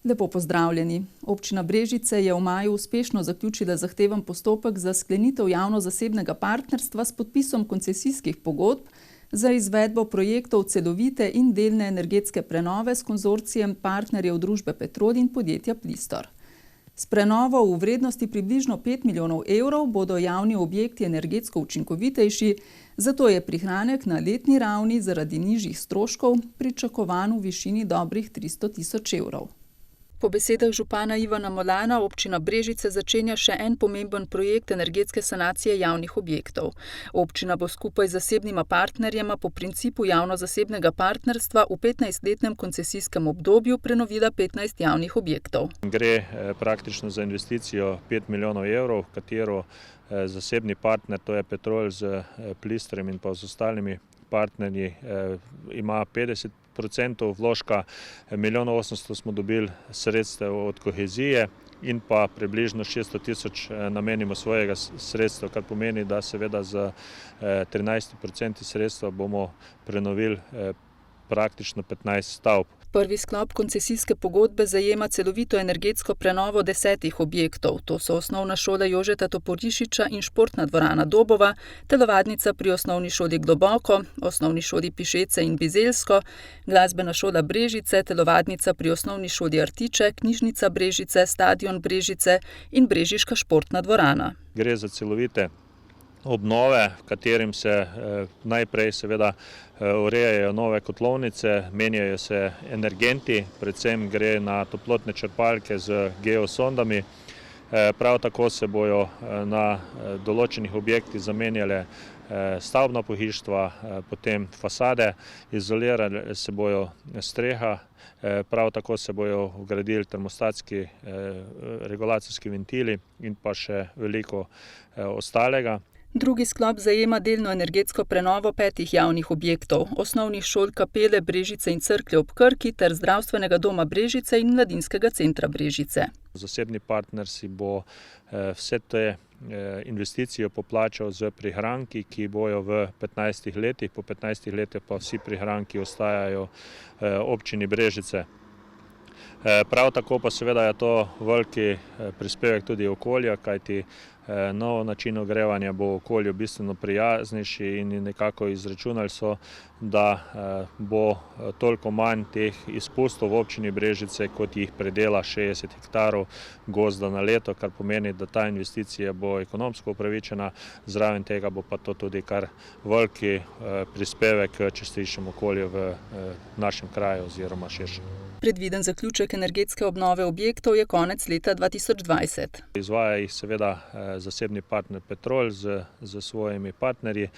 Lepo pozdravljeni. Občina Brežice je v maju uspešno zaključila zahteven postopek za sklenitev javno-zasebnega partnerstva s podpisom koncesijskih pogodb za izvedbo projektov celovite in delne energetske prenove s konzorcijem partnerjev družbe Petrol in podjetja Plistor. S prenovo v vrednosti približno 5 milijonov evrov bodo javni objekti energetsko učinkovitejši, zato je prihranek na letni ravni zaradi nižjih stroškov pričakovan v višini dobrih 300 tisoč evrov. Po besedah župana Ivana Molana občina Brežice začenja še en pomemben projekt energetske sanacije javnih objektov. Občina bo skupaj z zasebnima partnerjema po principu javno-zasebnega partnerstva v 15-letnem koncesijskem obdobju prenovila 15 javnih objektov. Gre praktično za investicijo 5 milijonov evrov, katero zasebni partner, to je Petrol z Plistorjem in pa z ostalimi partnerji, ima 50% vložka, 1,8 milijona smo dobili sredstev od kohezije in pa približno 600 tisoč namenimo svojega sredstva, kar pomeni, da seveda z 13% sredstva bomo prenovili praktično 15 stavb. Prvi sklop koncesijske pogodbe zajema celovito energetsko prenovo 10 objektov. To so osnovna šola Jožeta Toporišiča in športna dvorana Dobova, telovadnica pri osnovni šoli Globoko, osnovni šoli Pišece in Bizeljsko, glasbena šola Brežice, telovadnica pri osnovni šoli Artiče, knjižnica Brežice, stadion Brežice in brežiška športna dvorana. Gre za celovite obnove, v katerim se najprej seveda urejajo nove kotlovnice, menjajo se energenti, predvsem gre na toplotne črpalke z geosondami. Prav tako se bojo na določenih objektih zamenjale stavbna pohištva, potem fasade, izolirale se bojo streha, prav tako se bojo vgradili termostatski regulacijski ventili in pa še veliko ostalega. Drugi sklop zajema delno energetsko prenovo 5 javnih objektov, osnovnih šol Kapele, Brežice in Cerklje ob Krki ter zdravstvenega doma Brežice in mladinskega centra Brežice. Zasebni partner si bo vse te investicije poplačal z prihranki, ki bojo v 15 letih, po 15 letih pa vsi prihranki ostajajo občini Brežice. Prav tako pa seveda je to veliki prispevek tudi okolja, kajti nov način ogrevanja bo okolju bistveno prijaznejši in nekako izračunali so, da bo toliko manj teh izpustov v občini Brežice, kot jih predela 60 hektarov gozda na leto, kar pomeni, da ta investicija bo ekonomsko upravičena, zraven tega bo pa to tudi kar veliki prispevek k čistejšemu okolju v našem kraju oziroma širšem. Predviden zaključek energetske obnove objektov je konec leta 2020. Izvaja jih seveda zasebni partner Petrol z svojimi partnerji,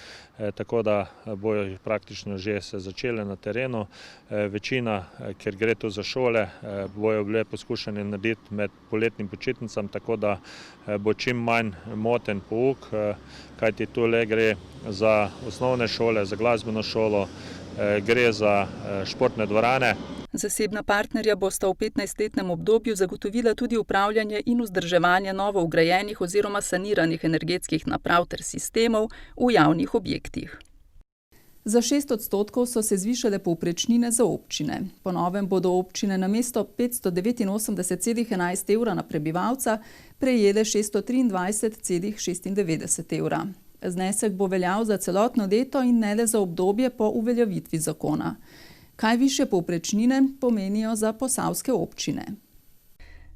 tako da bojo praktično že se začele na terenu. Večina, ker gre tu za šole, bojo bile poskušane narediti med poletnim počitnicam, tako da bo čim manj moten pouk, kajti tu le gre za osnovne šole, za glasbeno šolo, gre za športne dvorane. Zasebna partnerja bosta v 15-letnem obdobju zagotovila tudi upravljanje in vzdrževanje novo vgrajenih oziroma saniranih energetskih naprav ter sistemov v javnih objektih. Za 6% so se zvišale povprečnine za občine. Po novem bodo občine namesto 589,11 evra na prebivalca prejele 623,96 evra. Znesek bo veljal za celotno leto in ne le za obdobje po uveljavitvi zakona. Kaj višje povprečnine pomenijo za posavske občine?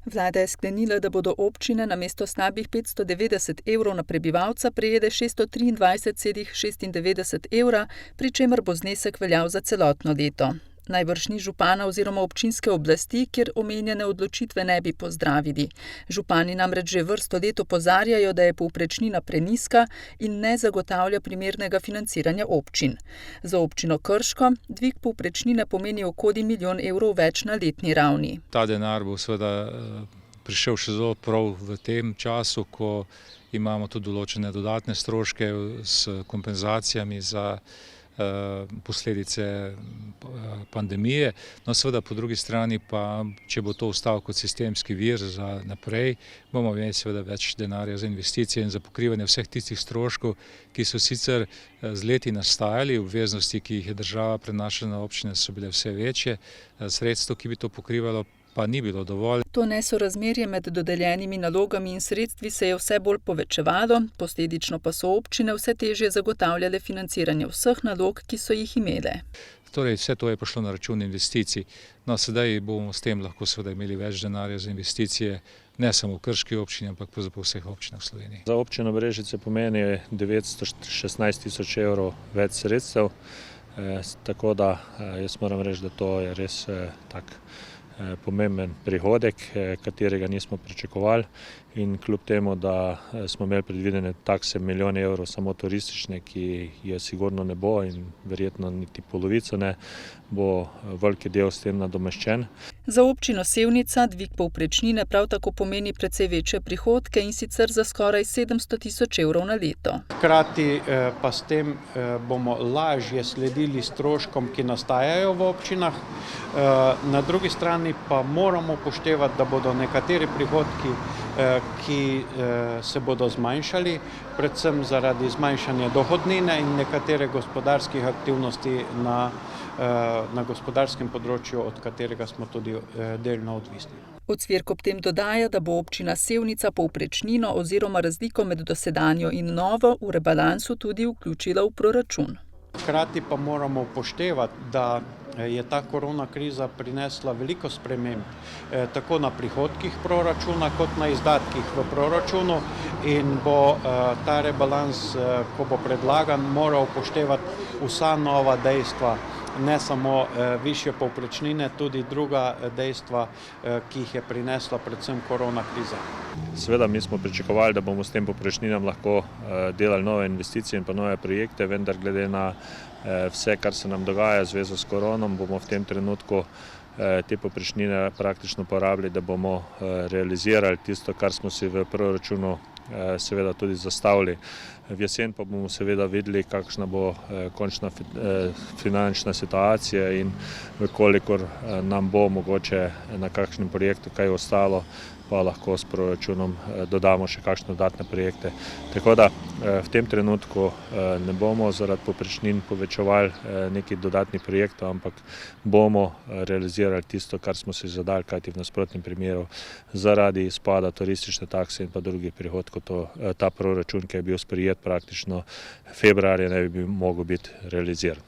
Vlada je sklenila, da bodo občine namesto slabih 590 evrov na prebivalca prejele 623,96 evra, pri čemer bo znesek veljal za celotno leto. Najbrž ni župana oziroma občinske oblasti, kjer omenjene odločitve ne bi pozdravili. Župani namreč že vrsto let opozarjajo, da je povprečnina prenizka in ne zagotavlja primernega financiranja občin. Za občino Krško dvig povprečnine pomeni okoli 1 milijon evrov več na letni ravni. Ta denar bo seveda prišel še zelo prav v tem času, ko imamo tudi določene dodatne stroške s kompenzacijami za posledice pandemije. No, seveda po drugi strani pa, če bo to ostal kot sistemski vir za naprej, bomo imeli seveda več denarja za investicije in za pokrivanje vseh tistih stroškov, ki so sicer z leti nastajali, obveznosti, ki jih je država prenašala na občine, so bile vse večje. Sredstvo, ki bi to pokrivalo, pa ni bilo dovolj. To nesorazmerje med dodeljenimi nalogami in sredstvi se je vse bolj povečevalo, posledično pa so občine vse težje zagotavljale financiranje vseh nalog, ki so jih imele. Torej, vse to je prišlo na račun investicij. No, sedaj bomo s tem lahko seveda imeli več denarja za investicije, ne samo v Krški občini, ampak po vseh občinah v Sloveniji. Za občino Brežice pomeni 916 tisoč evrov več sredstev, tako da jaz moram reči, da to je res tak pomemben prihodek, katerega nismo pričakovali, in kljub temu, da smo imeli predvidene takse milijon evrov samo turistične, ki je sigurno ne bo in verjetno niti polovico ne, bo veliki del s tem nadomeščen. Za občino Sevnica dvig povprečnine prav tako pomeni precej večje prihodke, in sicer za skoraj 700 tisoč evrov na leto. Hkrati pa s tem bomo lažje sledili stroškom, ki nastajajo v občinah. Na drugi strani pa moramo upoštevati, da bodo nekateri prihodki, ki se bodo zmanjšali, predvsem zaradi zmanjšanja dohodnine in nekatere gospodarskih aktivnosti na gospodarskem področju, od katerega smo tudi delno odvisni. Ocvirk ob tem dodaja, da bo občina Sevnica povprečnino oziroma razliko med dosedanjo in novo v rebalansu tudi vključila v proračun. Hkrati pa moramo upoštevati, da je ta korona kriza prinesla veliko sprememb, tako na prihodkih proračuna kot na izdatkih v proračunu, in bo ta rebalans, ko bo predlagan, moral upoštevati vsa nova dejstva, ne samo višje povprečnine, tudi druga dejstva, ki jih je prinesla predvsem korona kriza. Seveda mi smo pričakovali, da bomo s tem povprečninam lahko delali nove investicije in pa nove projekte, vendar glede na vse, kar se nam dogaja v zvezi s koronom, bomo v tem trenutku te povprečnine praktično porabili, da bomo realizirali tisto, kar smo si v proračunu seveda tudi zastavili. V jesen pa bomo seveda videli, kakšna bo končna finančna situacija, in kolikor nam bo mogoče na kakšnem projektu kaj ostalo, pa lahko s proračunom dodamo še kakšne dodatne projekte. Tako da v tem trenutku ne bomo zaradi povprečnin povečevali nekih dodatnih projektov, ampak bomo realizirali tisto, kar smo si zadali, kajti v nasprotnem primeru zaradi izpada turistične takse in pa drugih prihodkov ta proračun, ki je bil sprejet praktično februarja, ne bi mogel biti realiziran.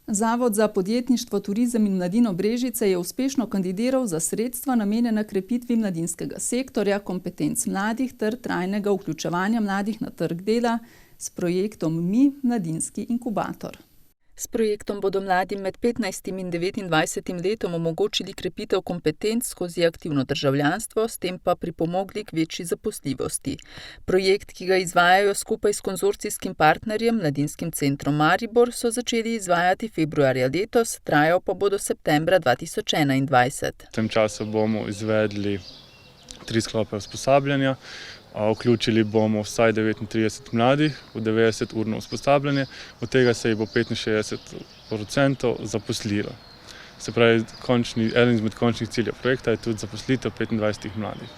Zavod za podjetništvo, turizem in mladino Brežice je uspešno kandidiral za sredstva namenjena krepitvi mladinskega sektorja, kompetenc mladih ter trajnega vključevanja mladih na trg dela s projektom Mi mladinski inkubator. S projektom bodo mladim med 15 in 29 letom omogočili krepitev kompetenc skozi aktivno državljanstvo, s tem pa pripomogli k večji zaposljivosti. Projekt, ki ga izvajajo skupaj s konzorcijskim partnerjem Mladinskim centrom Maribor, so začeli izvajati februarja letos, trajal pa bo do septembra 2021. V tem času bomo izvedli 3 sklope usposabljanja. Vključili bomo vsaj 39 mladih v 90-urno usposabljanje, od tega se jih bo 65% zaposlilo. Se pravi, eden izmed končnih ciljev projekta je tudi zaposlitev 25 mladih.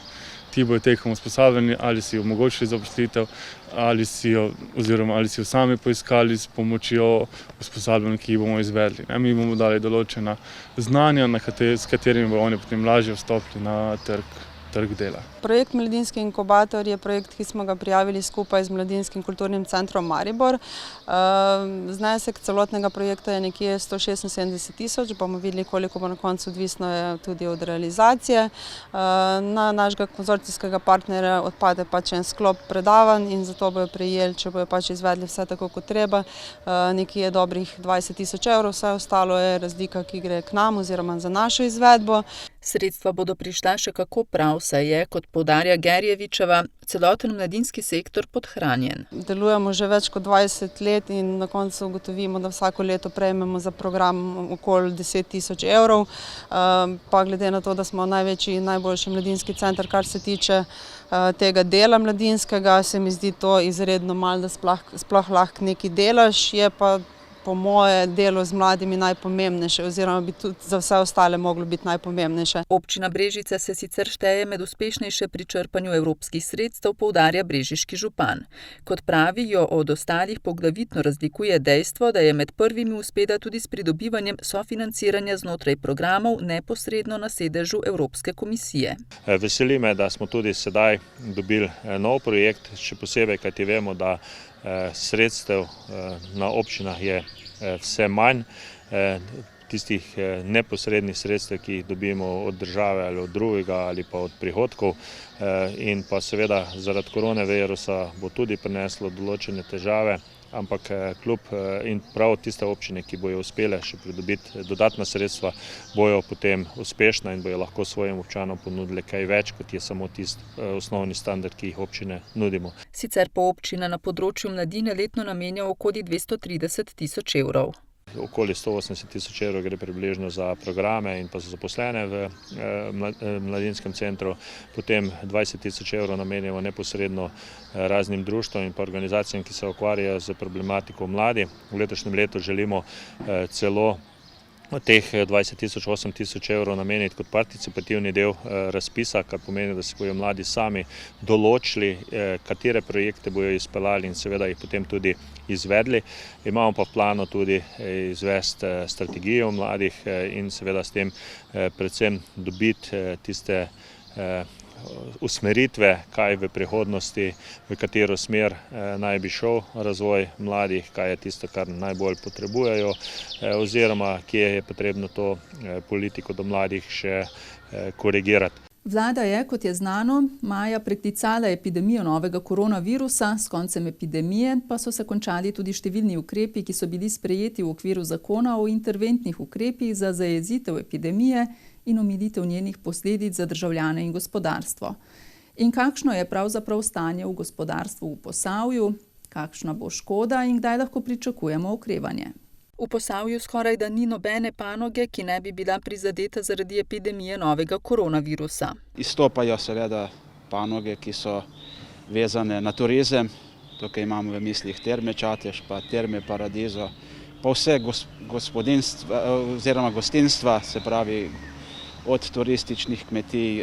Ti bodo tekom usposabljanja ali si omogočili zaposlitev, ali si jo sami poiskali s pomočjo usposabljanja, ki jih bomo izvedli. Mi bomo dali določena znanja, s katerimi bodo oni potem lažje vstopili na trg dela. Projekt Mladinski inkubator je projekt, ki smo ga prijavili skupaj z Mladinskim kulturnim centrom Maribor. Znesek celotnega projekta je nekje 176 tisoč, bomo videli, koliko bo na koncu, odvisno je tudi od realizacije. Na našega konzorcijskega partnerja odpade en sklop predavanj in zato bojo prejeli, če bojo izvedli vse tako kot treba, nekje dobrih 20 tisoč evrov, vse ostalo je razlika, ki gre k nam oziroma za našo izvedbo. Sredstva bodo prišla še kako prav, saj je, kot poudarja Gerjevičeva, celoten mladinski sektor podhranjen. Delujemo že več kot 20 let in na koncu ugotovimo, da vsako leto prejmemo za program okoli 10 tisoč evrov. Pa glede na to, da smo največji in najboljši mladinski center, kar se tiče tega dela mladinskega, se mi zdi to izredno malo, da sploh lahko nekaj delaš. Je pa po moje delo z mladimi najpomembnejše oziroma bi tudi za vse ostale moglo biti najpomembnejše. Občina Brežice se sicer šteje med uspešnejše pri črpanju evropskih sredstev, poudarja brežiški župan. Kot pravi, jo od ostalih poglavitno razlikuje dejstvo, da je med prvimi uspela tudi s pridobivanjem sofinanciranja znotraj programov neposredno na sedežu Evropske komisije. Veseli me, da smo tudi sedaj dobili nov projekt, še posebej, kajti vemo, da sredstev na občinah je vse manj, tistih neposrednih sredstev, ki jih dobimo od države ali od drugega ali pa od prihodkov, in pa seveda zaradi koronavirusa bo tudi prineslo določene težave, ampak kljub in prav tiste občine, ki bojo uspele še pridobiti dodatna sredstva, bojo potem uspešne in bojo lahko svojim občanom ponudili kaj več, kot je samo tisti osnovni standard, ki jih občine nudimo. Sicer pa občina na področju mladine letno namenja okoli 230 tisoč evrov. Okoli 180 tisoč evrov gre približno za programe in pa za zaposlene v mladinskem centru, potem 20 tisoč evrov namenjamo neposredno raznim društvom in pa organizacijam, ki se ukvarjajo z problematiko mladi. V letošnjem letu želimo celo od teh 20 tisoč, 8 tisoč evrov nameniti kot participativni del razpisa, kar pomeni, da se bojo mladi sami določili, katere projekte bojo izpeljali in seveda jih potem tudi izvedli. Imamo pa v planu tudi izvesti strategijo mladih in seveda s tem predvsem dobiti tiste usmeritve, kaj v prihodnosti, v katero smer naj bi šel razvoj mladih, kaj je tisto, kar najbolj potrebujejo, oziroma kje je potrebno to politiko do mladih še korigirati. Vlada je, kot je znano, maja preklicala epidemijo novega koronavirusa, s koncem epidemije pa so se končali tudi številni ukrepi, ki so bili sprejeti v okviru zakona o interventnih ukrepih za zajezitev epidemije in omilitev njenih posledic za državljane in gospodarstvo. In kakšno je pravzaprav stanje v gospodarstvu v Posavju, kakšna bo škoda in kdaj lahko pričakujemo okrevanje? V Posavju skoraj da ni nobene panoge, ki ne bi bila prizadeta zaradi epidemije novega koronavirusa. Izstopajo seveda panoge, ki so vezane na turizem. Tukaj imamo v mislih Terme Čatež, pa Terme Paradizo, pa vse gospodinstva oziroma gostinstva, se pravi od turističnih kmetij,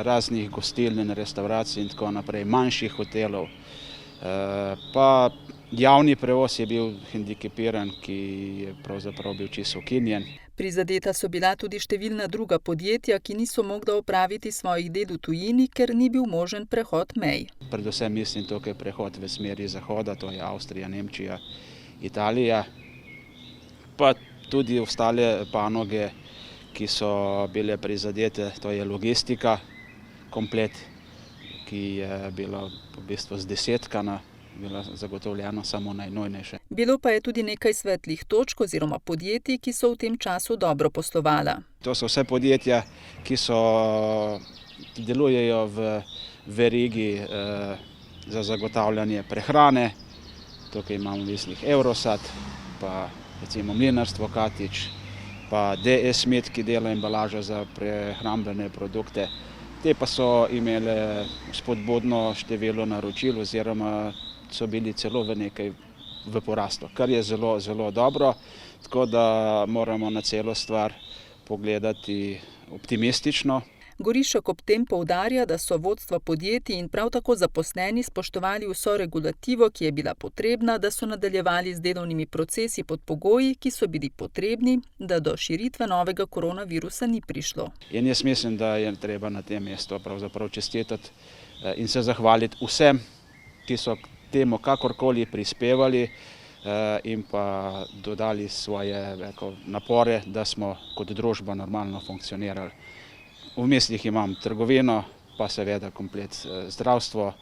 raznih gostiln, restavracij in tako naprej, manjših hotelov. Pa javni prevoz je bil hendikepiran, ki je pravzaprav bil čisto ukinjen. Prizadeta so bila tudi številna druga podjetja, ki niso mogla opraviti svojih del v tujini, ker ni bil možen prehod mej. Predvsem mislim tukaj prehod v smeri zahoda, to je Avstrija, Nemčija, Italija, pa tudi ostale panoge, ki so bile prizadete, to je logistika, komplet, ki je bila v bistvu zdesetkana, bila zagotovljena samo najnujnejše. Bilo pa je tudi nekaj svetlih točk oziroma podjetij, ki so v tem času dobro poslovala. To so vse podjetja, ki delujejo v verigi za zagotavljanje prehrane. Tukaj imamo v mislih Eurosat, pa recimo Mlinarstvo Katič, pa DS Med, ki dela embalažo za prehrambene produkte. Te pa so imele spodbudno število naročil oziroma so bili celo v porastu, kar je zelo, zelo dobro, tako da moramo na celo stvar pogledati optimistično. Gorišek ob tem poudarja, da so vodstva podjetij in prav tako zaposleni spoštovali vso regulativo, ki je bila potrebna, da so nadaljevali z delovnimi procesi pod pogoji, ki so bili potrebni, da do širitve novega koronavirusa ni prišlo. In jaz mislim, da je treba na tem mestu pravzaprav čestitati in se zahvaliti vsem, ki so k temu kakorkoli prispevali in pa dodali svoje napore, da smo kot družba normalno funkcionirali. V mislih imam trgovino, pa seveda komplet zdravstvo,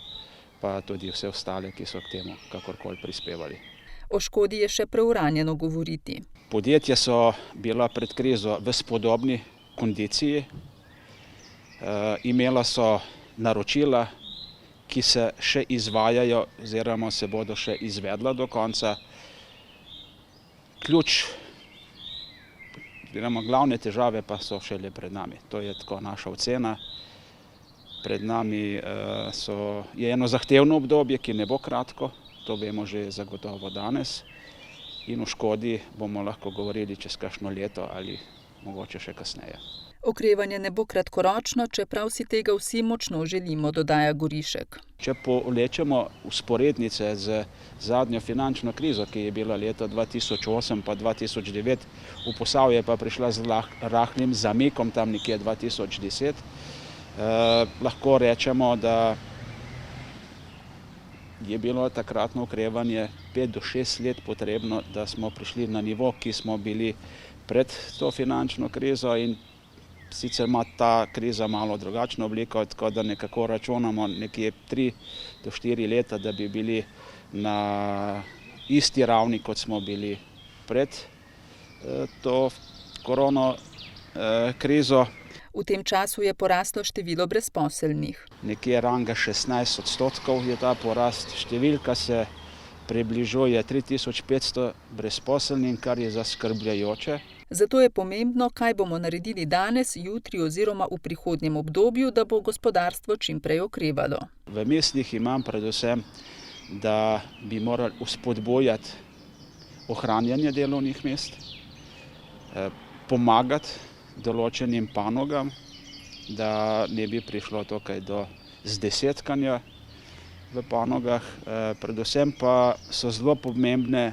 pa tudi vse ostale, ki so k temu kakorkoli prispevali. O škodi je še preuranjeno govoriti. Podjetja so bila pred krizo v spodobni kondiciji, imela so naročila, ki se še izvajajo oziroma se bodo še izvedla do konca. Glavne težave pa so šele pred nami. To je tako naša ocena. Pred nami je eno zahtevno obdobje, ki ne bo kratko, to vemo že zagotovo danes. in o škodi bomo lahko govorili čez kakšno leto ali mogoče še kasneje. Okrevanje ne bo kratkoročno, čeprav si tega vsi močno želimo, dodaja Gorišek. Če povlečemo usporednice z zadnjo finančno krizo, ki je bila leta 2008 pa 2009, v Posavje pa prišla z rahlim zamikom tam nekje 2010, lahko rečemo, da je bilo takratno okrevanje 5 do 6 let potrebno, da smo prišli na nivo, ki smo bili pred to finančno krizo, in sicer ima ta kriza malo drugačno obliko, tako da nekako računamo nekje 3 do 4 leta, da bi bili na isti ravni, kot smo bili pred to korona krizo. V tem času je poraslo število brezposelnih. Nekje ranga 16% je ta porast, številka se približuje 3500 brezposelnim, kar je zaskrbljujoče. Zato je pomembno, kaj bomo naredili danes, jutri oziroma v prihodnjem obdobju, da bo gospodarstvo čim prej okrevalo. V mislih imam predvsem, da bi morali vzpodbujati ohranjanje delovnih mest, pomagati določenim panogam, da ne bi prišlo tukaj do zdesetkanja v panogah. Predvsem pa so zelo pomembne,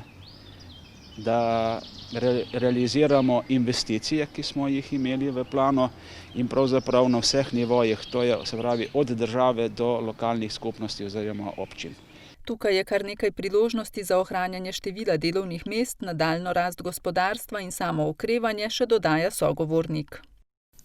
da realiziramo investicije, ki smo jih imeli v planu, in pravzaprav na vseh nivojih, to je, se pravi, od države do lokalnih skupnosti oziroma občin. Tukaj je kar nekaj priložnosti za ohranjanje števila delovnih mest, nadaljnjo rast gospodarstva in samo okrevanje, še dodaja sogovornik.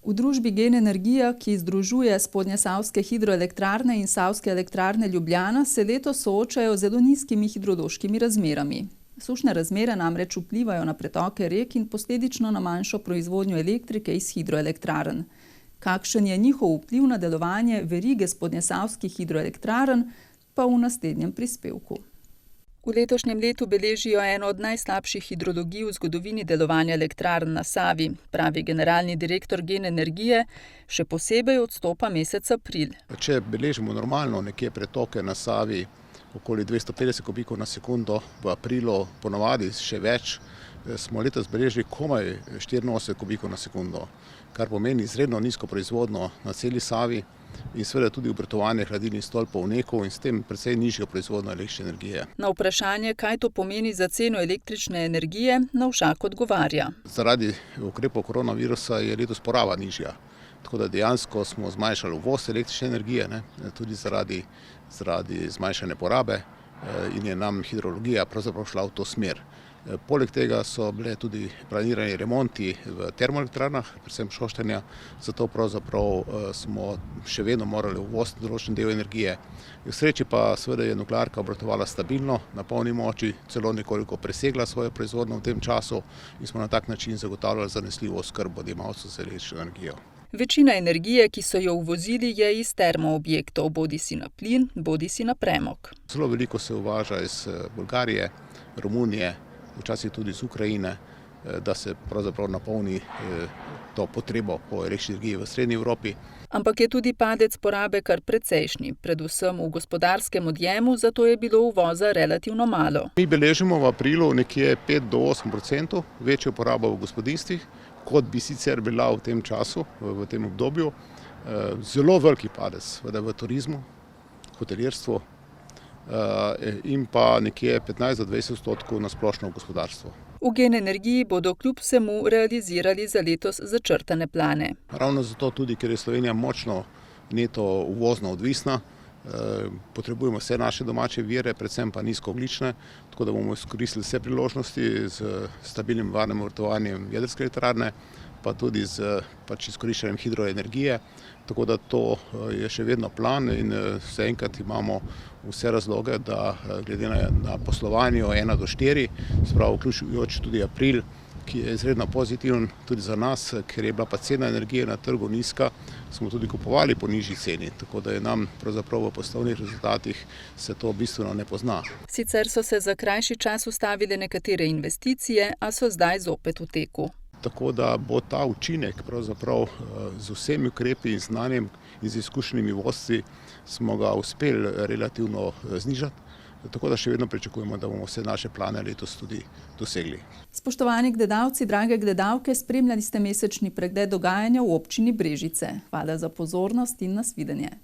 V družbi Gen Energija, ki združuje spodnjesavske hidroelektrarne in Savske elektrarne Ljubljana, se letos soočajo z zelo nizkimi hidrološkimi razmerami. Sušne razmere namreč vplivajo na pretoke rek in posledično na manjšo proizvodnjo elektrike iz hidroelektrarn. Kakšen je njihov vpliv na delovanje verige spodnjesavskih hidroelektrarn, pa v naslednjem prispevku. V letošnjem letu beležijo eno od najslabših hidrologij v zgodovini delovanja elektrarn na Savi, pravi generalni direktor Gen Energije, še posebej odstopa mesec april. Če beležimo normalno nekje pretoke na Savi, okoli 250 kubikov na sekundo, v aprilu ponavadi še več, smo letos beležili komaj 84 kubikov na sekundo, kar pomeni izredno nizko proizvodnjo na celi Savi in seveda tudi obratovanje hladilnih stolpov v Neku in s tem precej nižjo proizvodnjo električne energije. Na vprašanje, kaj to pomeni za ceno električne energije, Novšak odgovarja. Zaradi ukrepov koronavirusa je letos poraba nižja, tako da dejansko smo zmanjšali uvoz električne energije, tudi zaradi zmanjšane porabe, in je nam hidrologija pravzaprav šla v to smer. Poleg tega so bile tudi planirani remonti v termoelektrarnah, predvsem Šoštanja, zato pravzaprav smo še vedno morali uvoziti določen del energije. V sreči pa seveda je nuklearka obratovala stabilno, na polni moči, celo nekoliko presegla svojo proizvodnjo v tem času in smo na tak način zagotavljali zanesljivo oskrbo odjemalcev z električno energijo. Večina energije, ki so jo uvozili, je iz termoobjektov, bodisi na plin, bodisi na premog. Zelo veliko se uvaža iz Bolgarije, Romunije, včasih tudi iz Ukrajine, da se pravzaprav napolni to potrebo po električni energiji v srednji Evropi. Ampak je tudi padec porabe kar precejšnji, predvsem v gospodarskem odjemu, zato je bilo uvoza relativno malo. Mi beležimo v aprilu nekje 5 do 8% večjo porabo v gospodinstvih, kot bi sicer bila v tem času, v tem obdobju. Zelo veliki padec v turizmu, hotelirstvu in pa nekje 15 do 20% na splošno gospodarstvo. V Gen Energiji bodo kljub vsemu realizirali za letos začrtane plane. Ravno zato tudi, ker je Slovenija močno neto uvozno odvisna, potrebujemo vse naše domače vire, predvsem pa nizkoogljične, tako da bomo izkoristili vse priložnosti z stabilnim varnim obratovanjem jedrske elektrarne, pa tudi z izkoriščanjem hidroenergije, tako da to je še vedno plan in zaenkrat imamo vse razloge, da glede na poslovanje 1 do 4, spravo vključujoč tudi april, ki je izredno pozitiven tudi za nas, ker je bila pa cena energije na trgu nizka, smo tudi kupovali po nižji ceni, tako da je nam pravzaprav v poslovnih rezultatih se to bistveno ne pozna. Sicer so se za krajši čas ustavile nekatere investicije, a so zdaj zopet v teku. Tako da bo ta učinek pravzaprav z vsemi ukrepi in znanjem in z izkušenimi vodstvi smo ga uspeli relativno znižati. tako da še vedno pričakujemo, da bomo vse naše plane letos tudi dosegli. Spoštovani gledalci, drage gledalke, spremljali ste mesečni pregled dogajanja v občini Brežice. Hvala za pozornost in nasvidenje.